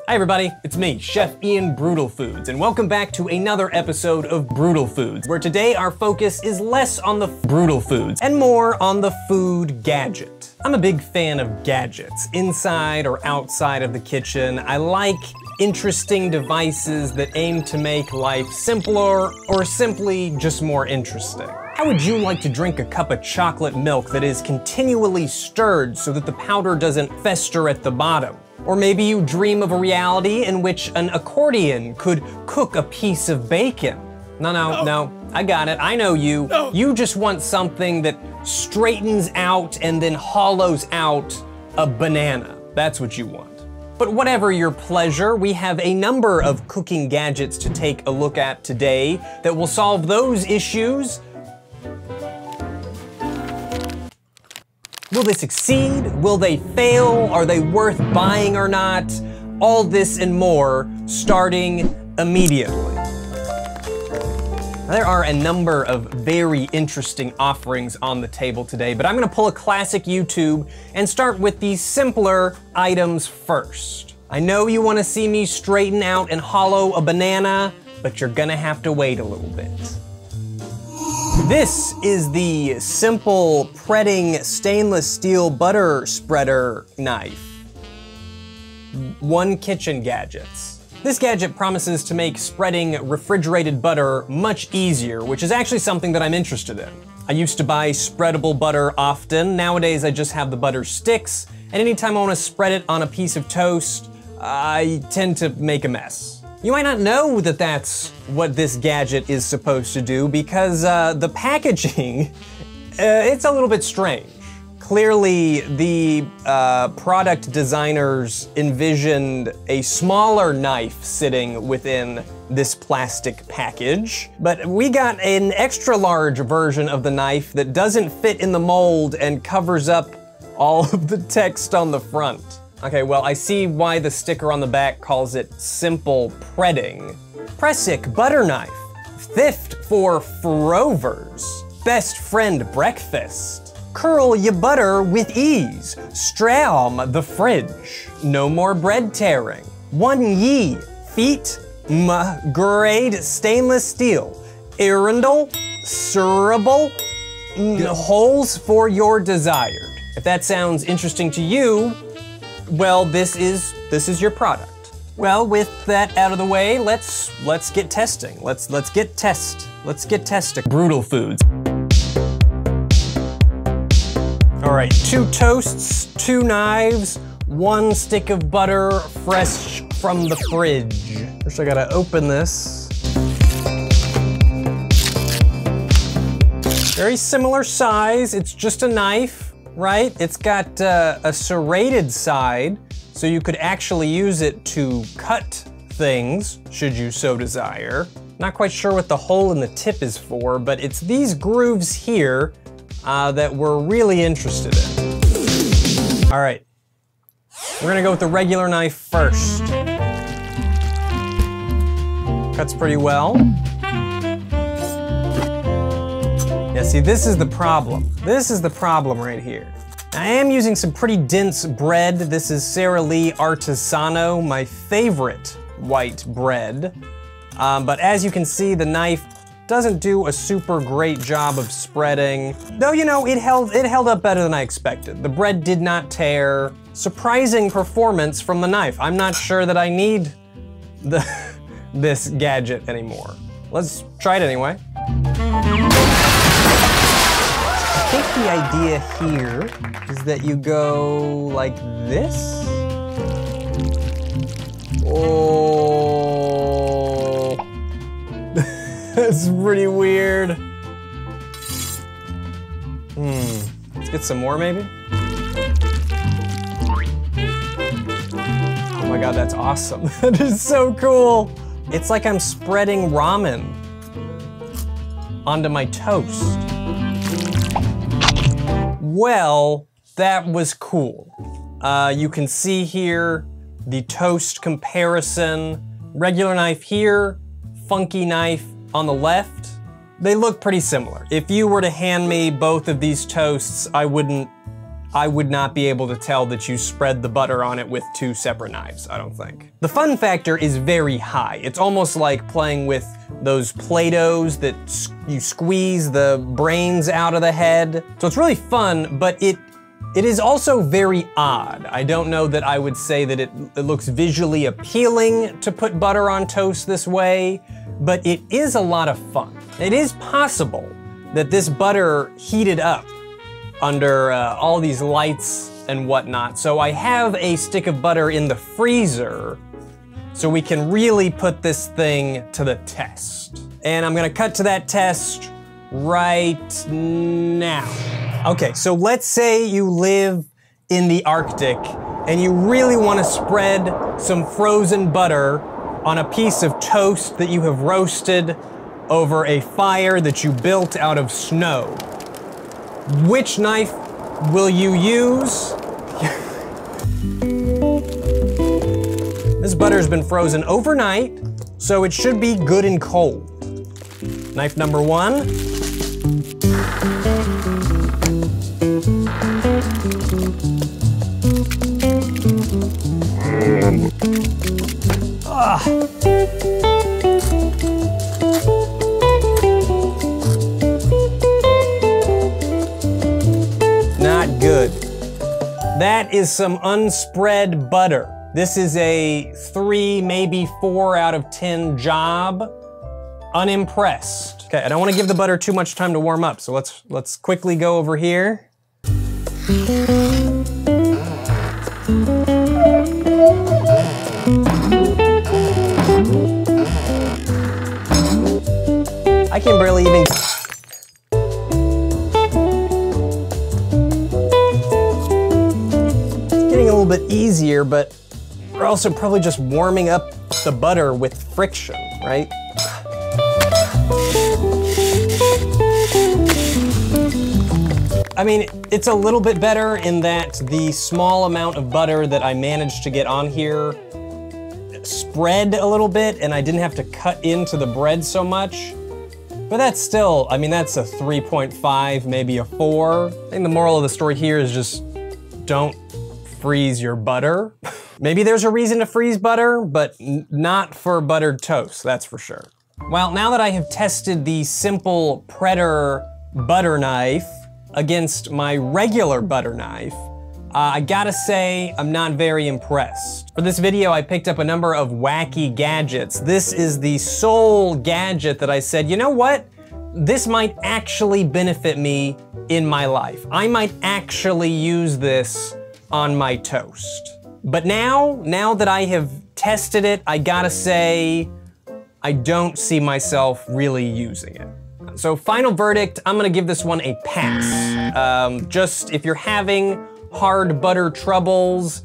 Hi everybody, it's me, Chef Ian Brutal Foods, and welcome back to another episode of Brutal Foods, where today our focus is less on the brutal foods and more on the food gadget. I'm a big fan of gadgets, inside or outside of the kitchen. I like interesting devices that aim to make life simpler or simply just more interesting. How would you like to drink a cup of chocolate milk that is continually stirred so that the powder doesn't fester at the bottom? Or maybe you dream of a reality in which an accordion could cook a piece of bacon. No, I got it, I know you. No. You just want something that straightens out and then hollows out a banana. That's what you want. But whatever your pleasure, we have a number of cooking gadgets to take a look at today that will solve those issues. Will they succeed? Will they fail? Are they worth buying or not? All this and more, starting immediately. There are a number of very interesting offerings on the table today, but I'm gonna pull a classic YouTube and start with the simpler items first. I know you wanna see me straighten out and hollow a banana, but you're gonna have to wait a little bit. This is the simple pretting stainless steel butter spreader knife. One Kitchen Gadgets. This gadget promises to make spreading refrigerated butter much easier, which is actually something that I'm interested in. I used to buy spreadable butter often. Nowadays I just have the butter sticks, and anytime I want to spread it on a piece of toast, I tend to make a mess. You might not know that that's what this gadget is supposed to do because the packaging, it's a little bit strange. Clearly, the product designers envisioned a smaller knife sitting within this plastic package, but we got an extra large version of the knife that doesn't fit in the mold and covers up all of the text on the front. Okay, well, I see why the sticker on the back calls it simple pretting. Pressic butter knife, thrift for frovers, best friend breakfast, curl ya butter with ease, stram the fridge, no more bread tearing, one ye, feet, grade stainless steel, irrindle, serrable, holes for your desired. If that sounds interesting to you, well, this is your product. Well, with that out of the way, let's get testing. Let's get testing. Brutal Foods. All right, 2 toasts, 2 knives, 1 stick of butter, fresh from the fridge. First, I gotta open this. Very similar size. It's just a knife. Right? It's got a serrated side, so you could actually use it to cut things, should you so desire. Not quite sure what the hole in the tip is for, but it's these grooves here that we're really interested in. All right, we're gonna go with the regular knife first. Cuts pretty well. Yeah, see, this is the problem. This is the problem right here. I am using some pretty dense bread. This is Sara Lee Artisano, my favorite white bread. But as you can see, the knife doesn't do a super great job of spreading. Though, you know, it held up better than I expected. The bread did not tear. Surprising performance from the knife. I'm not sure that I need this gadget anymore. Let's try it anyway. I think the idea here is that you go like this. Oh, that's pretty weird. Let's get some more maybe. Oh my God, that's awesome. That is so cool. It's like I'm spreading ramen onto my toast. Well, that was cool. You can see here the toast comparison. Regular knife here, funky knife on the left. They look pretty similar. If you were to hand me both of these toasts, I wouldn't I would not be able to tell that you spread the butter on it with 2 separate knives, I don't think. The fun factor is very high. It's almost like playing with those Play-Dohs that you squeeze the brains out of the head. So it's really fun, but it is also very odd. I don't know that I would say that it looks visually appealing to put butter on toast this way, but it is a lot of fun. It is possible that this butter heated up under all these lights and whatnot. So I have a stick of butter in the freezer so we can really put this thing to the test. And I'm gonna cut to that test right now. Okay, so let's say you live in the Arctic and you really wanna spread some frozen butter on a piece of toast that you have roasted over a fire that you built out of snow. Which knife will you use? This butter's been frozen overnight, so it should be good and cold. Knife number 1. Not good. That is some unspread butter. This is a 3, maybe 4 out of 10 job. Unimpressed. Okay, I don't want to give the butter too much time to warm up, so let's quickly go over here. I can barely even. It's getting a little bit easier, but we're also probably just warming up the butter with friction, right? I mean, it's a little bit better in that the small amount of butter that I managed to get on here spread a little bit and I didn't have to cut into the bread so much. But that's still, I mean, that's a 3.5, maybe a 4. I think the moral of the story here is just don't freeze your butter. Maybe there's a reason to freeze butter, but not for buttered toast, that's for sure. Well, now that I have tested the simple Predator butter knife against my regular butter knife, I gotta say, I'm not very impressed. For this video, I picked up a number of wacky gadgets. This is the sole gadget that I said, you know what? This might actually benefit me in my life. I might actually use this on my toast. But now that I have tested it, I gotta say, I don't see myself really using it. So final verdict, I'm gonna give this one a pass. Just if you're having hard butter troubles,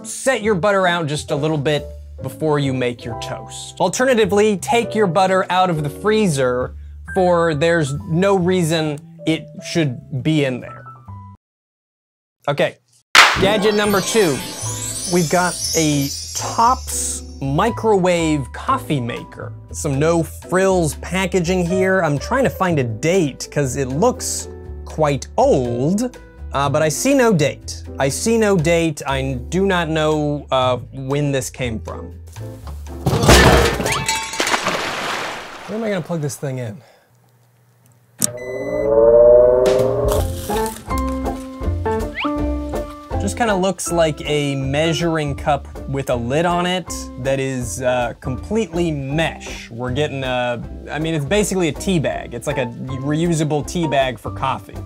set your butter out just a little bit before you make your toast. Alternatively, take your butter out of the freezer, for there's no reason it should be in there. Okay, gadget number 2. We've got a Tops microwave coffee maker. Some no frills packaging here. I'm trying to find a date because it looks quite old, but I see no date. I see no date. I do not know when this came from. Where am I gonna plug this thing in? Just kind of looks like a measuring cup with a lid on it that is completely mesh. We're getting I mean, it's basically a tea bag. It's like a reusable tea bag for coffee.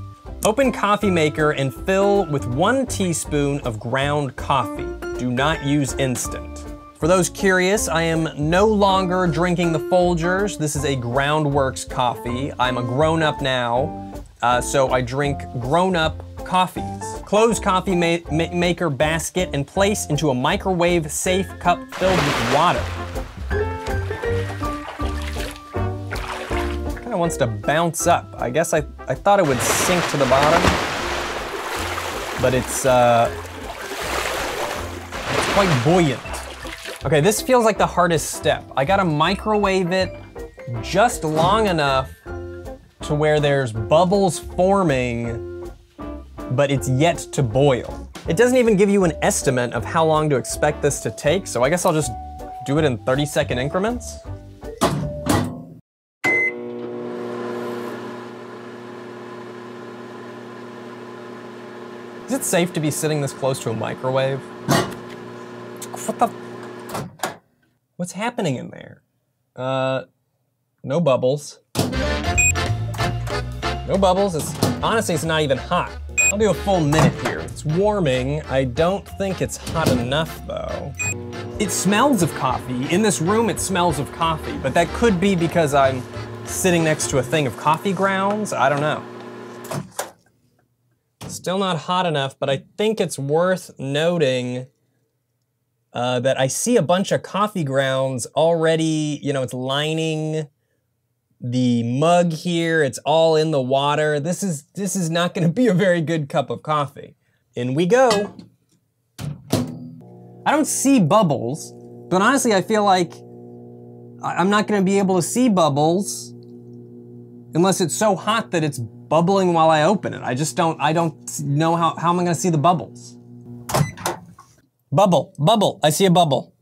Open coffee maker and fill with 1 teaspoon of ground coffee. Do not use instant. For those curious, I am no longer drinking the Folgers. This is a Groundworks coffee. I'm a grown-up now, so I drink grown-up coffees. Close coffee maker basket and place into a microwave-safe cup filled with water. Kind of wants to bounce up. I guess I thought it would sink to the bottom, but it's quite buoyant. Okay, this feels like the hardest step. I gotta microwave it just long enough to where there's bubbles forming but it's yet to boil. It doesn't even give you an estimate of how long to expect this to take, so I guess I'll just do it in 30-second increments. Is it safe to be sitting this close to a microwave? What's happening in there? No bubbles. No bubbles, honestly, it's not even hot. I'll do a full minute here. It's warming. I don't think it's hot enough though. It smells of coffee. In this room, it smells of coffee, but that could be because I'm sitting next to a thing of coffee grounds. I don't know. Still not hot enough, but I think it's worth noting that I see a bunch of coffee grounds already, you know, it's lining the mug here, it's all in the water. This is not gonna be a very good cup of coffee. In we go. I don't see bubbles, but honestly, I feel like I'm not gonna be able to see bubbles unless it's so hot that it's bubbling while I open it. I don't know how am I gonna see the bubbles? Bubble, I see a bubble.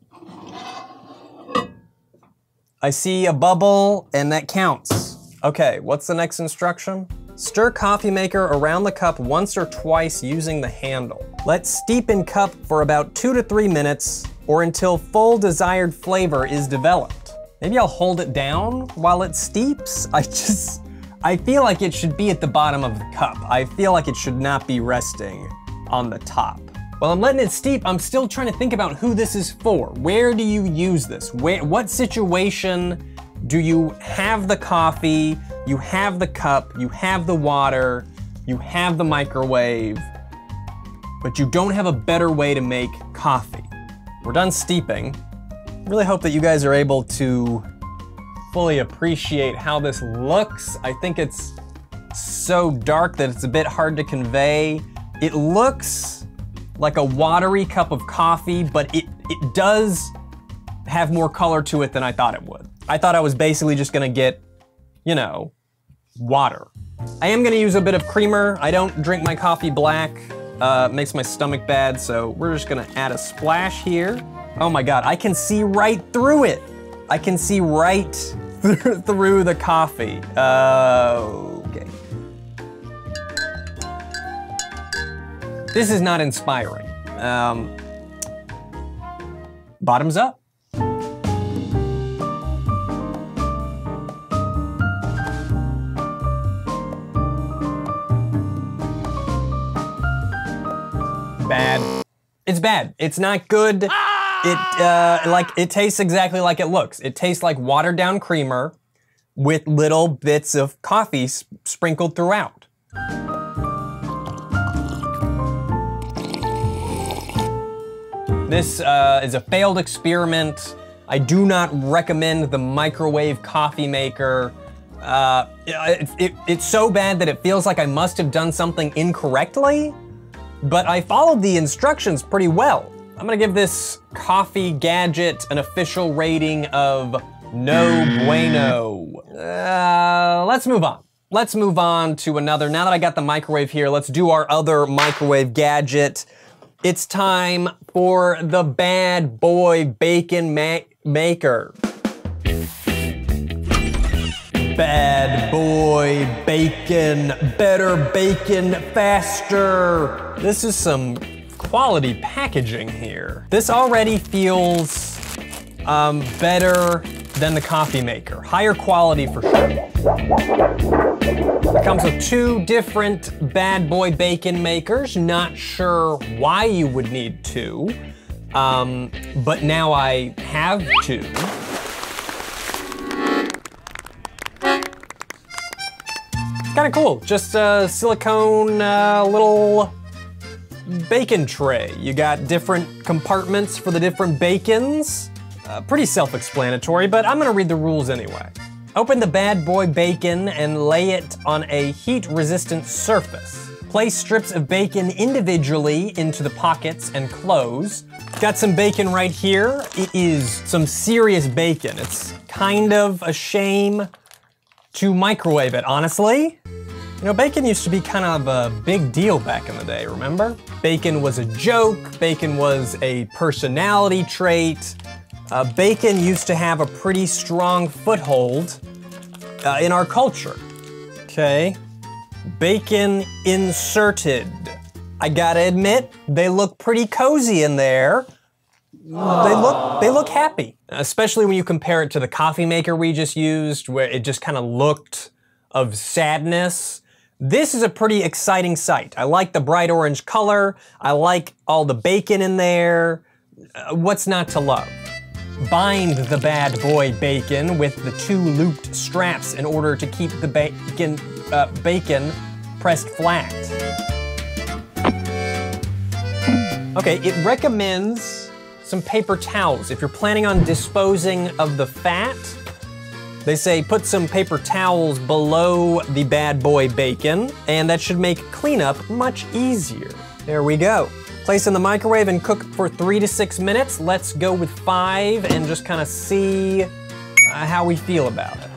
I see a bubble and that counts. Okay, what's the next instruction? Stir coffee maker around the cup once or twice using the handle. Let steep in cup for about 2 to 3 minutes or until full desired flavor is developed. Maybe I'll hold it down while it steeps. I feel like it should be at the bottom of the cup. I feel like it should not be resting on the top. While I'm letting it steep, I'm still trying to think about who this is for. Where do you use this? What situation do you have the coffee, you have the cup, you have the water, you have the microwave, but you don't have a better way to make coffee? We're done steeping. Really hope that you guys are able to fully appreciate how this looks. I think it's so dark that it's a bit hard to convey. It looks like a watery cup of coffee, but it does have more color to it than I thought it would. I thought I was basically just gonna get, you know, water. I am gonna use a bit of creamer. I don't drink my coffee black. It makes my stomach bad, so we're just gonna add a splash here. Oh my God, I can see right through it. I can see right through the coffee. Okay. This is not inspiring. Bottoms up. Bad. It's bad. It's not good. It tastes exactly like it looks. It tastes like watered down creamer with little bits of coffee sprinkled throughout. This is a failed experiment. I do not recommend the microwave coffee maker. It's so bad that it feels like I must have done something incorrectly, but I followed the instructions pretty well. I'm gonna give this coffee gadget an official rating of no bueno. Let's move on. Let's move on to another. Now that I got the microwave here, let's do our other microwave gadget. It's time for the bad boy bacon maker. Bad boy bacon, better bacon faster. This is some quality packaging here. This already feels better than the coffee maker. Higher quality for sure. It comes with 2 different bad boy bacon makers. Not sure why you would need 2, but now I have 2. Kind of cool, just a silicone little bacon tray. You got different compartments for the different bacons. Pretty self-explanatory, but I'm gonna read the rules anyway. Open the bad boy bacon and lay it on a heat-resistant surface. Place strips of bacon individually into the pockets and close. Got some bacon right here. It is some serious bacon. It's kind of a shame to microwave it, honestly. You know, bacon used to be kind of a big deal back in the day, remember? Bacon was a joke, bacon was a personality trait. Bacon used to have a pretty strong foothold in our culture. Okay, bacon inserted. I gotta admit, they look pretty cozy in there. They look happy, especially when you compare it to the coffee maker we just used, where it just kind of looked of sadness. This is a pretty exciting sight. I like the bright orange color. I like all the bacon in there. What's not to love? Bind the bad boy bacon with the 2 looped straps in order to keep the bacon pressed flat. Okay, it recommends some paper towels. If you're planning on disposing of the fat, they say put some paper towels below the bad boy bacon, and that should make cleanup much easier. There we go. Place in the microwave and cook for 3 to 6 minutes. Let's go with 5 and just kind of see how we feel about it.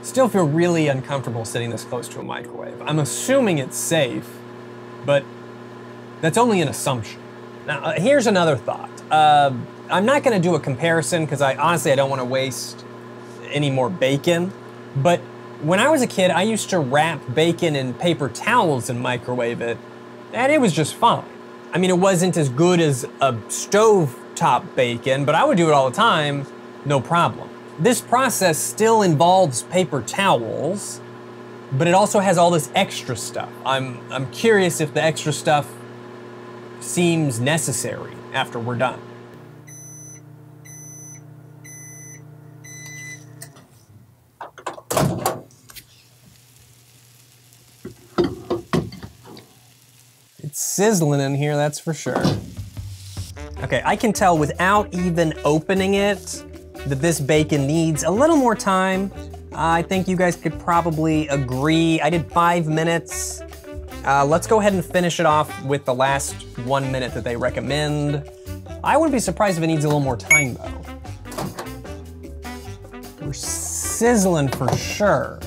Still feel really uncomfortable sitting this close to a microwave. I'm assuming it's safe, but that's only an assumption. Now, here's another thought. I'm not gonna do a comparison because honestly, I don't wanna waste any more bacon, but when I was a kid, I used to wrap bacon in paper towels and microwave it, and it was just fine. I mean, it wasn't as good as a stovetop bacon, but I would do it all the time, no problem. This process still involves paper towels, but it also has all this extra stuff. I'm curious if the extra stuff seems necessary after we're done. It's sizzling in here, that's for sure. Okay, I can tell without even opening it that this bacon needs a little more time. I think you guys could probably agree. I did 5 minutes. Let's go ahead and finish it off with the last 1 minute that they recommend. I wouldn't be surprised if it needs a little more time though. We're sizzling for sure.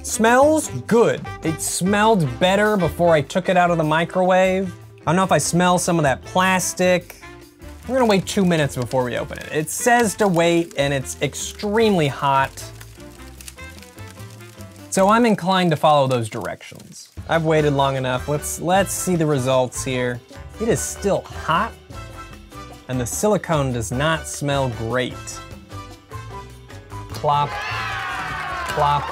Smells good. It smelled better before I took it out of the microwave. I don't know if I smell some of that plastic. We're gonna wait 2 minutes before we open it. It says to wait and it's extremely hot. So I'm inclined to follow those directions. I've waited long enough. Let's see the results here. It is still hot and the silicone does not smell great. Plop, plop.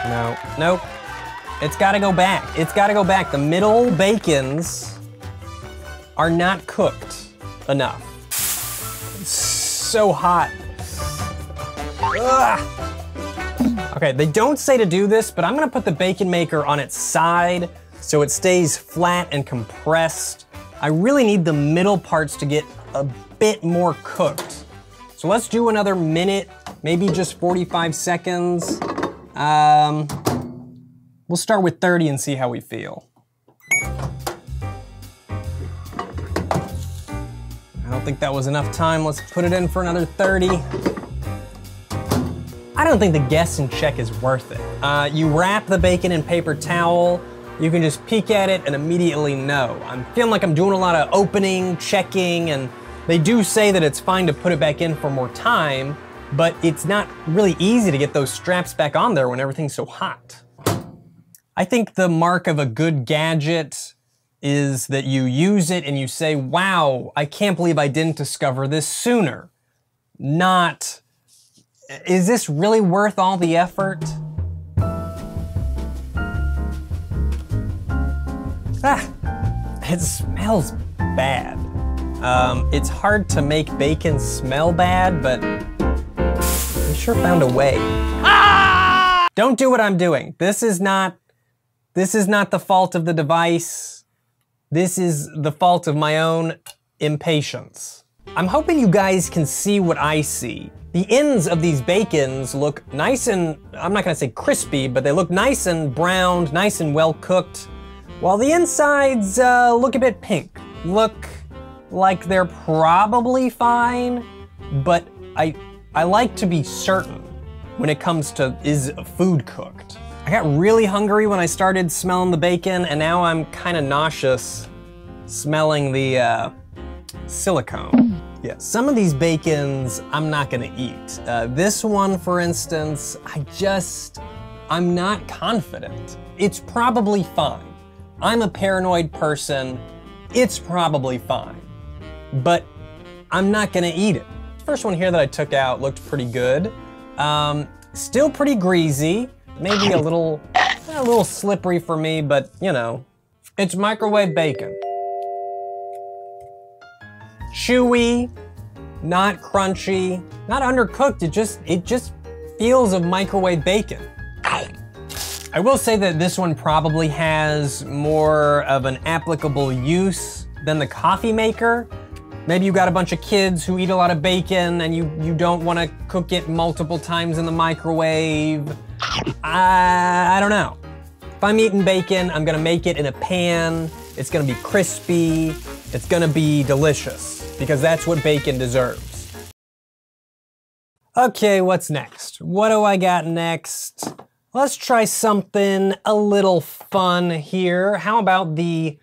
No, nope. It's gotta go back. It's gotta go back. The middle bacons are not cooked enough. It's so hot. Ugh. Okay, they don't say to do this, but I'm gonna put the bacon maker on its side so it stays flat and compressed. I really need the middle parts to get a bit more cooked. So let's do another minute, maybe just 45 seconds. We'll start with 30 and see how we feel. I don't think that was enough time. Let's put it in for another 30. I don't think the guess and check is worth it. You wrap the bacon in paper towel, you can just peek at it and immediately know. I'm feeling like I'm doing a lot of opening, checking, and they do say that it's fine to put it back in for more time, but it's not really easy to get those straps back on there when everything's so hot. I think the mark of a good gadget is that you use it and you say, wow, I can't believe I didn't discover this sooner. Not, is this really worth all the effort? It smells bad. It's hard to make bacon smell bad, but we sure found a way. Ah! Don't do what I'm doing. This is not the fault of the device. This is the fault of my own impatience. I'm hoping you guys can see what I see. The ends of these bacons look nice and, I'm not gonna say crispy, but they look nice and browned, nice and well cooked, while the insides look a bit pink. look like they're probably fine, but I like to be certain when it comes to, is food cooked? I got really hungry when I started smelling the bacon, and now I'm kind of nauseous smelling the silicone. Yeah, some of these bacons I'm not gonna eat. This one, for instance, I'm not confident. It's probably fine. I'm a paranoid person. It's probably fine, but I'm not gonna eat it. First one here that I took out looked pretty good. Still pretty greasy, maybe a little slippery for me, but you know, it's microwave bacon. Chewy, not crunchy, not undercooked, it just feels of microwave bacon. I will say that this one probably has more of an applicable use than the coffee maker. Maybe you got a bunch of kids who eat a lot of bacon and you don't want to cook it multiple times in the microwave. I don't know. If I'm eating bacon, I'm gonna make it in a pan. It's gonna be crispy. It's gonna be delicious because that's what bacon deserves. Okay, what's next? What do I got next? Let's try something a little fun here. How about the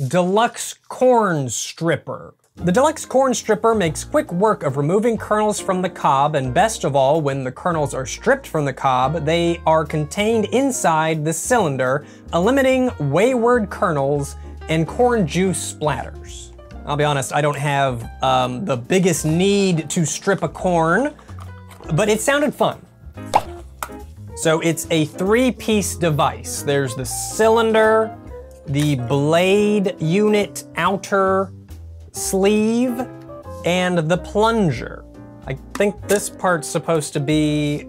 Deluxe Corn Stripper? The Deluxe Corn Stripper makes quick work of removing kernels from the cob, and best of all, when the kernels are stripped from the cob, they are contained inside the cylinder, eliminating wayward kernels and corn juice splatters. I'll be honest, I don't have the biggest need to strip a corn, but it sounded fun. So it's a 3-piece device. There's the cylinder, the blade unit outer sleeve, and the plunger. I think this part's supposed to be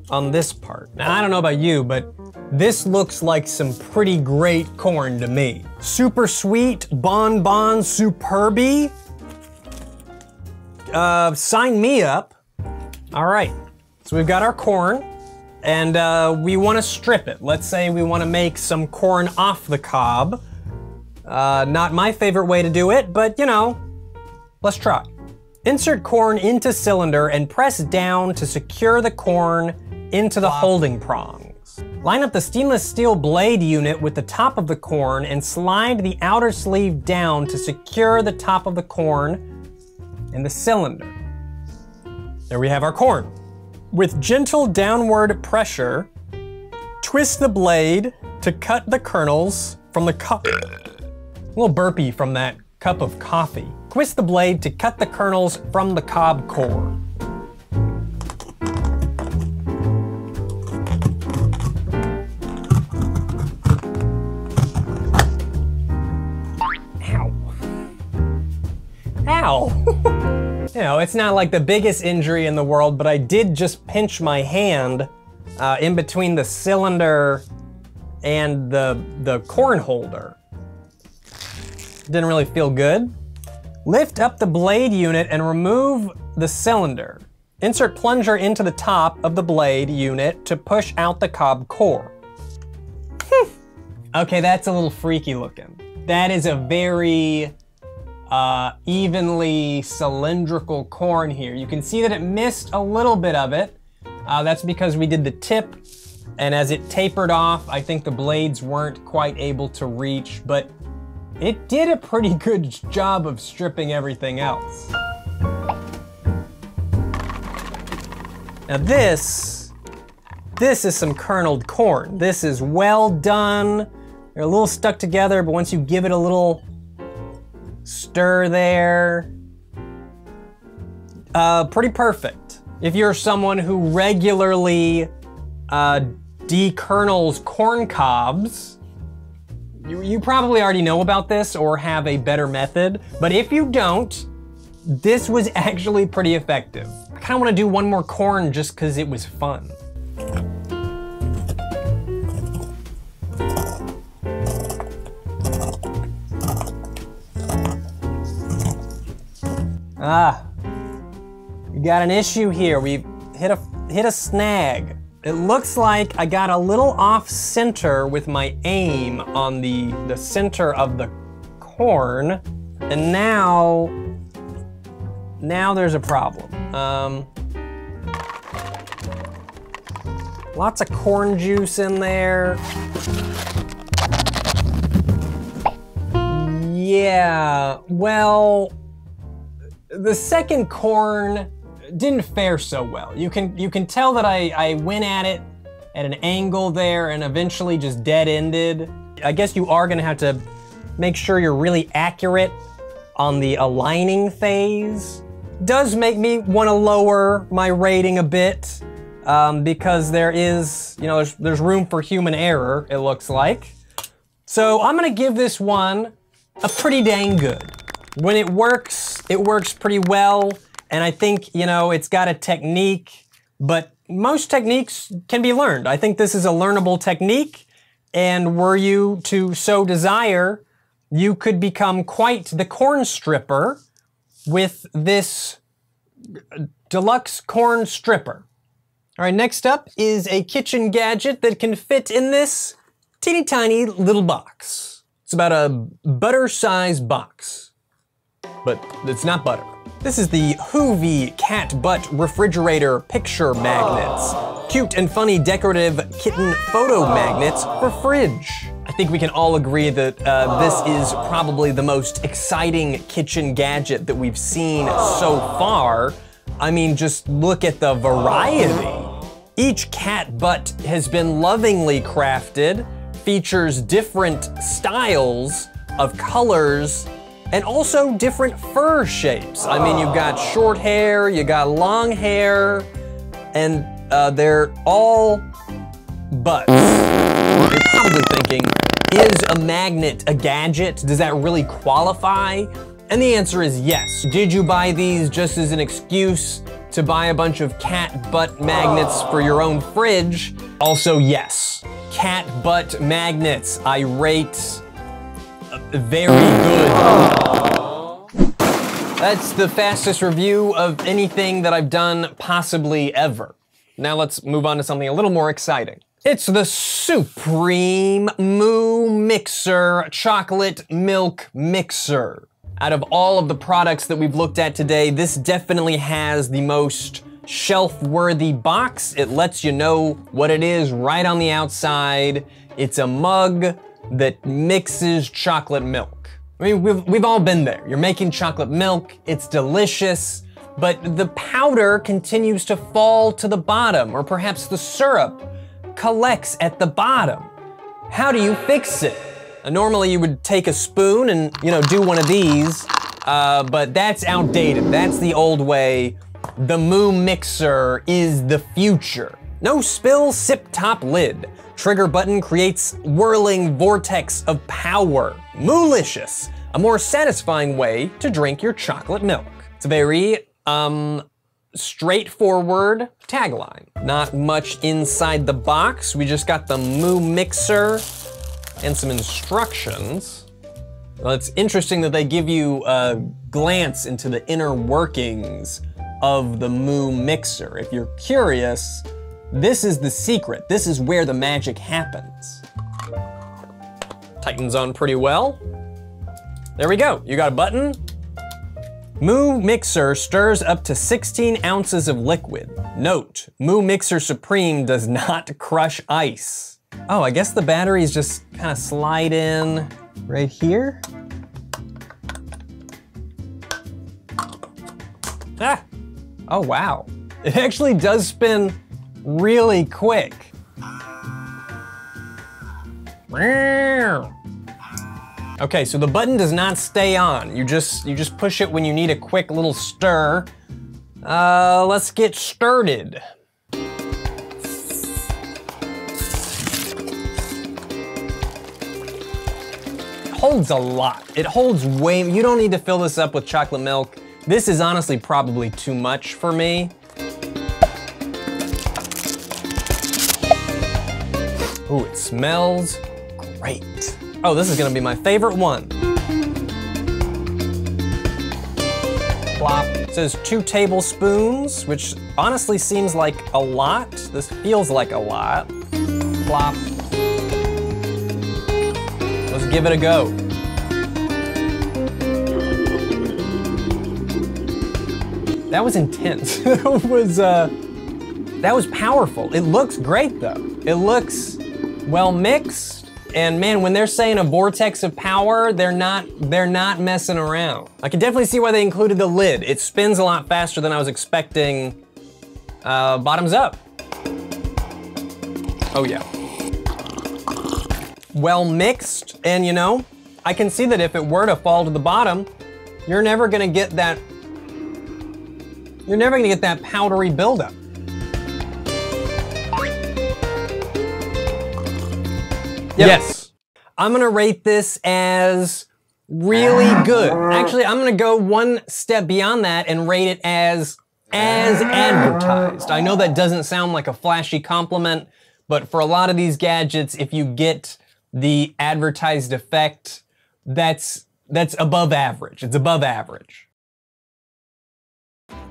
on this part. Now, I don't know about you, but this looks like some pretty great corn to me. Super sweet, bon superby. Sign me up. All right, so we've got our corn, and we wanna strip it. Let's say we wanna make some corn off the cob. Not my favorite way to do it, but you know, let's try. Insert corn into cylinder and press down to secure the corn into the holding prongs. Line up the stainless steel blade unit with the top of the corn and slide the outer sleeve down to secure the top of the corn in the cylinder. There we have our corn. With gentle downward pressure, twist the blade to cut the kernels from the cup. A little burpy from that cup of coffee. Twist the blade to cut the kernels from the cob core. Ow. You know, it's not like the biggest injury in the world, but I did just pinch my hand in between the cylinder and the corn holder. Didn't really feel good. Lift up the blade unit and remove the cylinder. Insert plunger into the top of the blade unit to push out the cob core. Okay, that's a little freaky looking. That is a very evenly cylindrical corn here. You can see that it missed a little bit of it. That's because we did the tip, and as it tapered off, I think the blades weren't quite able to reach, but it did a pretty good job of stripping everything else. Now this is some kerneled corn. This is well done. They're a little stuck together, but once you give it a little stir there, pretty perfect. If you're someone who regularly dekernels corn cobs, you probably already know about this or have a better method, but if you don't, this was actually pretty effective. I kind of want to do one more corn just because it was fun. We got an issue here. We've hit a snag. It looks like I got a little off center with my aim on the center of the corn, and now there's a problem. Lots of corn juice in there. Yeah, well, the second corn didn't fare so well. You can tell that I went at it at an angle there and eventually just dead-ended. I guess you are gonna have to make sure you're really accurate on the aligning phase. Does make me wanna lower my rating a bit because there is, you know, there's room for human error, it looks like. So I'm gonna give this one a pretty dang good. When it works pretty well, and I think, you know, it's got a technique, but most techniques can be learned. I think this is a learnable technique, and were you to so desire, you could become quite the corn stripper with this deluxe corn stripper. All right, next up is a kitchen gadget that can fit in this teeny tiny little box. It's about a butter-sized box, but it's not butter. This is the Hoovie cat butt refrigerator picture magnets. Cute and funny decorative kitten photo magnets for fridge. I think we can all agree that this is probably the most exciting kitchen gadget that we've seen so far. I mean, just look at the variety. Each cat butt has been lovingly crafted, features different styles of colors, and also different fur shapes. I mean, you've got short hair, you got long hair, and they're all butts. You're probably thinking, is a magnet a gadget? Does that really qualify? And the answer is yes. Did you buy these just as an excuse to buy a bunch of cat butt magnets for your own fridge? Also, yes. Cat butt magnets, I rate very good. That's the fastest review of anything that I've done possibly ever. Now let's move on to something a little more exciting. It's the Supreme Moo Mixer Chocolate Milk Mixer. Out of all of the products that we've looked at today, this definitely has the most shelf-worthy box. It lets you know what it is right on the outside. It's a mug that mixes chocolate milk. I mean, we've all been there. You're making chocolate milk, it's delicious, but the powder continues to fall to the bottom, or perhaps the syrup collects at the bottom. How do you fix it? Normally you would take a spoon and, you know, do one of these, but that's outdated. That's the old way. The Moo Mixer is the future. No spill, sip top lid. Trigger button creates whirling vortex of power. Moolicious, a more satisfying way to drink your chocolate milk. It's a very, straightforward tagline. Not much inside the box. We just got the Moo Mixer and some instructions. Well, it's interesting that they give you a glance into the inner workings of the Moo Mixer. If you're curious, this is the secret. This is where the magic happens. Tightens on pretty well. There we go, you got a button. Moo Mixer stirs up to 16 ounces of liquid. Note, Moo Mixer Supreme does not crush ice. Oh, I guess the batteries just kind of slide in right here. Ah, oh wow. It actually does spin really quick. Okay, so the button does not stay on. You just push it when you need a quick little stir. Let's get started. Holds a lot. It holds way, you don't need to fill this up with chocolate milk. This is honestly probably too much for me. Ooh, it smells great. Oh, this is gonna be my favorite one. Plop. It says 2 tablespoons, which honestly seems like a lot. This feels like a lot. Plop. Let's give it a go. That was intense. That was powerful. It looks great though. It looks well mixed. And man, when they're saying a vortex of power, they're not messing around. I can definitely see why they included the lid. It spins a lot faster than I was expecting. Bottoms up. Oh yeah. Well mixed, and you know, I can see that if it were to fall to the bottom, you're never gonna get that powdery buildup. Yep. Yes. I'm gonna rate this as really good. Actually, I'm gonna go one step beyond that and rate it as advertised. I know that doesn't sound like a flashy compliment, but for a lot of these gadgets, if you get the advertised effect, that's above average. It's above average.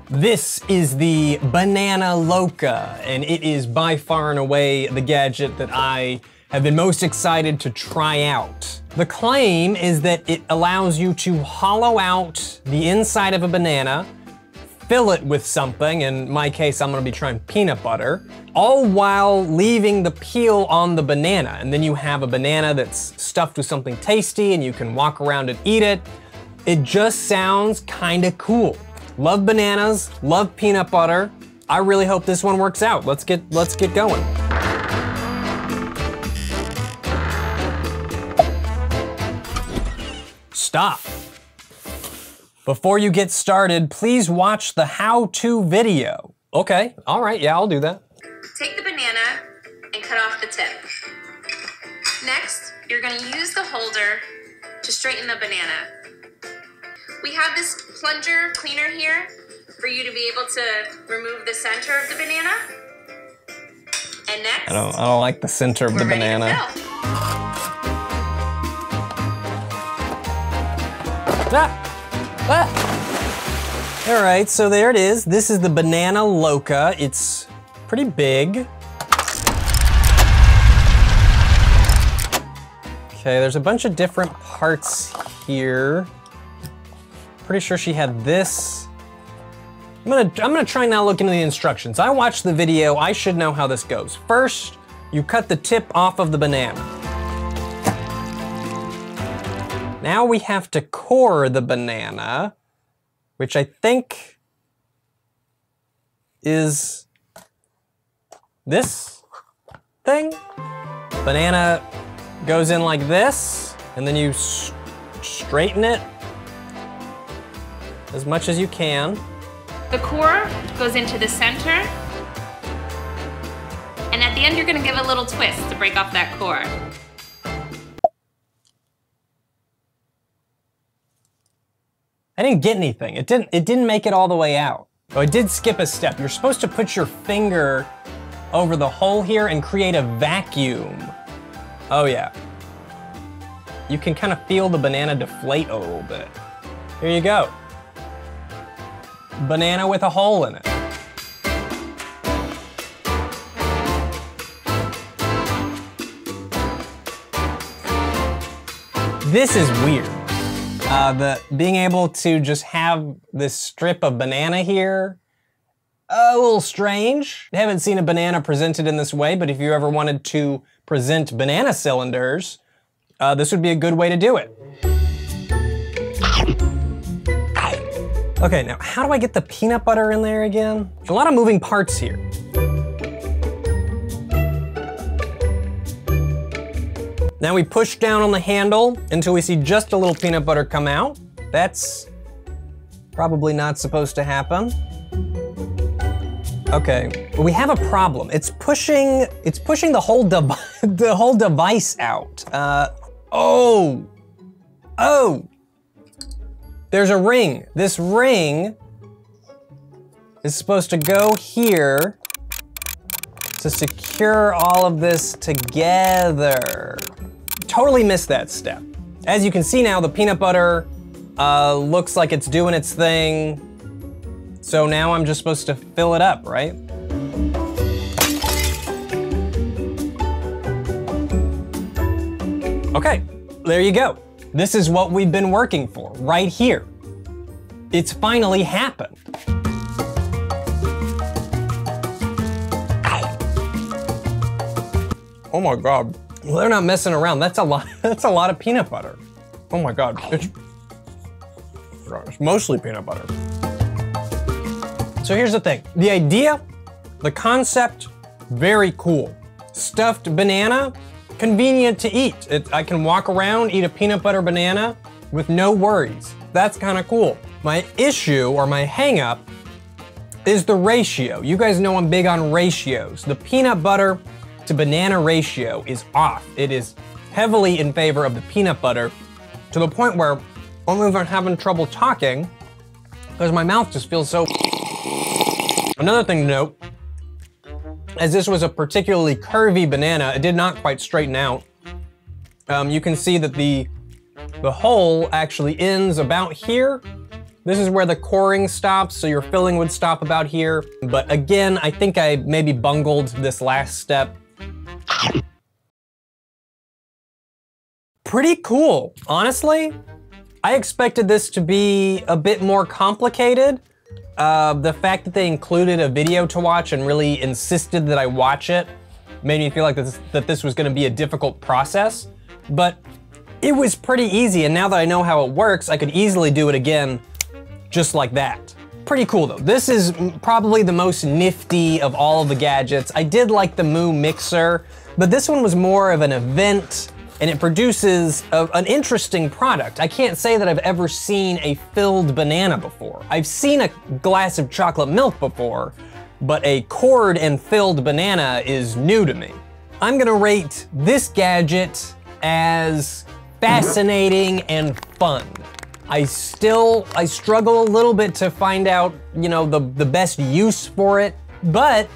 This is the Banana Loca, and it is by far and away the gadget that I have been most excited to try out. The claim is that it allows you to hollow out the inside of a banana, fill it with something, in my case I'm gonna be trying peanut butter, all while leaving the peel on the banana. And then you have a banana that's stuffed with something tasty and you can walk around and eat it. It just sounds kinda cool. Love bananas, love peanut butter. I really hope this one works out. Let's get going. Stop. Before you get started, please watch the how-to video. Okay, all right, yeah, I'll do that. Take the banana and cut off the tip. Next, you're gonna use the holder to straighten the banana. We have this plunger cleaner here for you to be able to remove the center of the banana. And next, I don't like the center of the banana. All right, so there it is. This is the Banana Loca. It's pretty big. Okay, there's a bunch of different parts here. Pretty sure she had this. I'm gonna try not look into the instructions. I watched the video, I should know how this goes. First, you cut the tip off of the banana. Now we have to core the banana, which I think is this thing. Banana goes in like this, and then you straighten it as much as you can. The core goes into the center, and at the end you're gonna give a little twist to break off that core. I didn't get anything. It didn't make it all the way out. Oh, I did skip a step. You're supposed to put your finger over the hole here and create a vacuum. Oh yeah. You can kind of feel the banana deflate a little bit. Here you go. Banana with a hole in it. This is weird. Being able to just have this strip of banana here, a little strange. I haven't seen a banana presented in this way, but if you ever wanted to present banana cylinders, this would be a good way to do it. Okay, now how do I get the peanut butter in there again? A lot of moving parts here. Now we push down on the handle until we see just a little peanut butter come out. That's probably not supposed to happen. Okay, but we have a problem. It's pushing the whole device out. Oh, there's a ring. This ring is supposed to go here to secure all of this together. Totally missed that step. As you can see now, the peanut butter looks like it's doing its thing. So now I'm just supposed to fill it up, right? Okay, there you go. This is what we've been working for, right here. It's finally happened. Oh my God. Well, they're not messing around. That's a lot, that's a lot of peanut butter. Oh my God, it's mostly peanut butter. So here's the thing. The idea, the concept, very cool. Stuffed banana, convenient to eat. I can walk around, eat a peanut butter banana with no worries. That's kind of cool. My issue, or my hang up, is the ratio. You guys know I'm big on ratios. The peanut butter to banana ratio is off. It is heavily in favor of the peanut butter, to the point where I'm even having trouble talking because my mouth just feels so. Another thing to note, as this was a particularly curvy banana, it did not quite straighten out. You can see that the hole actually ends about here. This is where the coring stops, so your filling would stop about here. But again, I think I maybe bungled this last step. Pretty cool. Honestly, I expected this to be a bit more complicated. The fact that they included a video to watch and really insisted that I watch it made me feel like that this was gonna be a difficult process, but it was pretty easy, and now that I know how it works, I could easily do it again just like that. Pretty cool though. This is probably the most nifty of all of the gadgets. I did like the Moo mixer, but this one was more of an event, and it produces an interesting product. I can't say that I've ever seen a filled banana before. I've seen a glass of chocolate milk before, but a cored and filled banana is new to me. I'm gonna rate this gadget as fascinating and fun. I struggle a little bit to find out, you know, the best use for it, but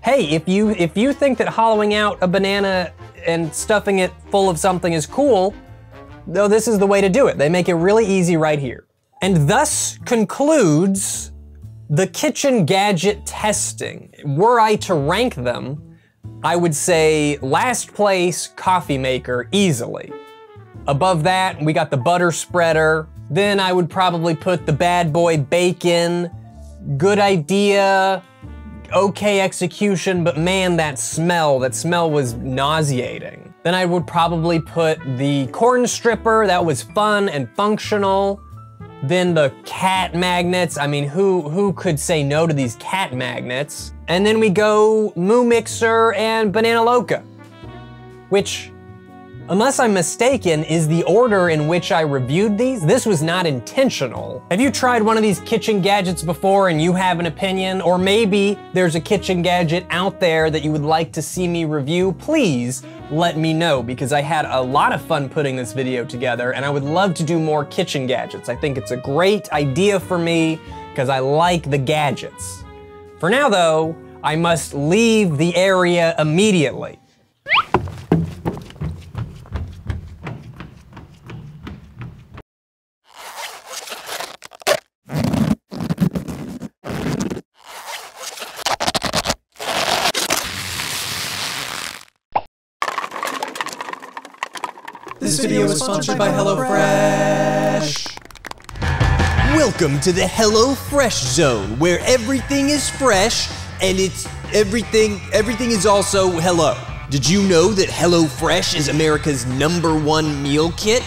hey, if you think that hollowing out a banana and stuffing it full of something is cool, though, this is the way to do it. They make it really easy right here. And thus concludes the kitchen gadget testing. Were I to rank them, I would say last place, coffee maker, easily. Above that, we got the butter spreader. Then I would probably put the bad boy bacon. Good idea, okay execution, but man, that smell was nauseating. Then I would probably put the corn stripper. That was fun and functional. Then the cat magnets. I mean, who could say no to these cat magnets? And then we go Moo Mixer and Banana Loca, which, unless I'm mistaken, is the order in which I reviewed these. This was not intentional. Have you tried one of these kitchen gadgets before and you have an opinion? Or maybe there's a kitchen gadget out there that you would like to see me review? Please let me know, because I had a lot of fun putting this video together and I would love to do more kitchen gadgets. I think it's a great idea for me because I like the gadgets. For now though, I must leave the area immediately. This video is sponsored by HelloFresh. Welcome to the HelloFresh zone, where everything is fresh and everything is also hello. Did you know that HelloFresh is America's #1 meal kit?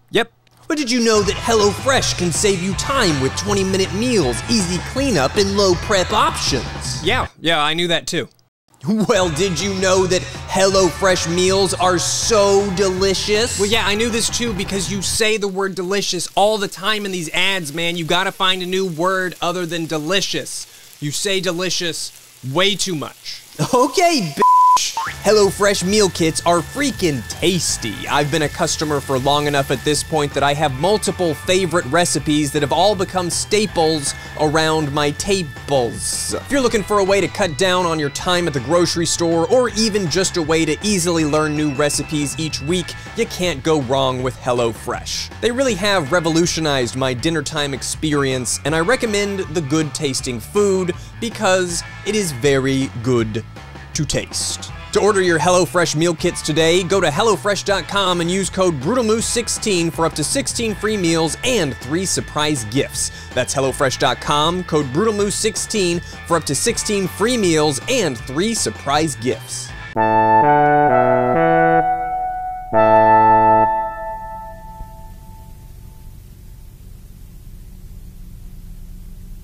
Yep. But did you know that HelloFresh can save you time with 20-minute meals, easy cleanup, and low prep options? Yeah, I knew that too. Well, did you know that HelloFresh meals are so delicious? Well, yeah, I knew this too, because you say the word delicious all the time in these ads, man. You gotta find a new word other than delicious. You say delicious way too much. Okay, bitch. HelloFresh meal kits are freaking tasty. I've been a customer for long enough at this point that I have multiple favorite recipes that have all become staples around my tables. If you're looking for a way to cut down on your time at the grocery store, or even just a way to easily learn new recipes each week, you can't go wrong with HelloFresh. They really have revolutionized my dinner time experience, and I recommend the good tasting food because it is very good to taste. To order your HelloFresh meal kits today, go to HelloFresh.com and use code brutalmoose16 for up to 16 free meals and 3 surprise gifts. That's HelloFresh.com, code brutalmoose16 for up to 16 free meals and 3 surprise gifts.